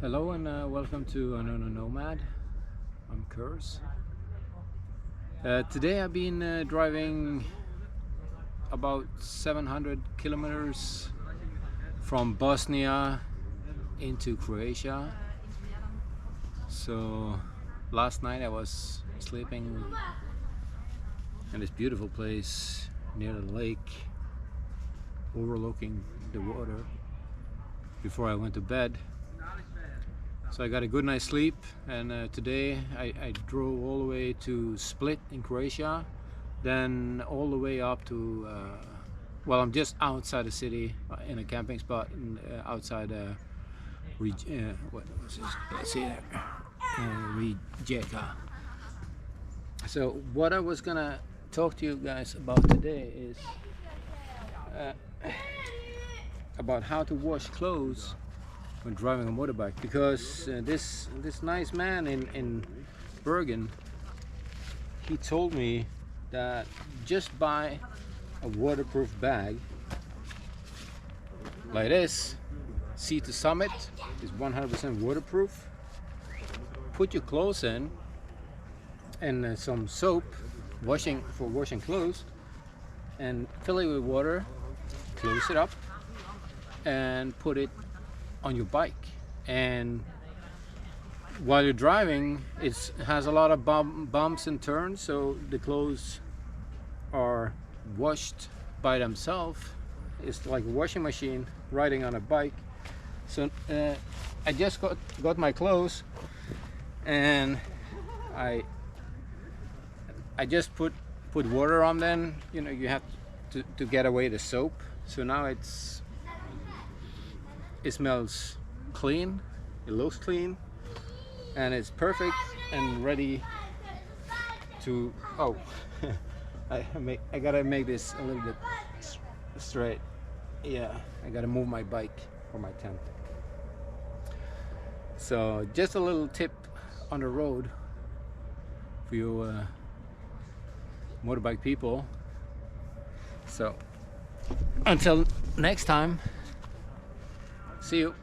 Hello and welcome to Another Nomad. I'm Kurs. Today I've been driving about 700 kilometers from Bosnia into Croatia. So last night I was sleeping in this beautiful place near the lake overlooking the water before I went to bed. So I got a good night's sleep, and today I drove all the way to Split in Croatia, then all the way up to, well, I'm just outside the city in a camping spot outside what was this? Let's see there, Rijeka. So what I was gonna talk to you guys about today is about how to wash clothes when driving a motorbike, because this nice man in Bergen, he told me that just buy a waterproof bag like this. Sea to Summit is 100% waterproof. Put your clothes in and some soap for washing clothes, and fill it with water, close it up and put it on your bike. And while you're driving, it has a lot of bumps and turns, so the clothes are washed by themselves. It's like a washing machine riding on a bike. So I just got my clothes, and I just put water on them. You know, you have to get away the soap. So now it smells clean, it looks clean, and it's perfect and ready to, oh, I gotta make this a little bit straight. Yeah, I gotta move my bike or my tent. So just a little tip on the road for you motorbike people. So until next time, see you.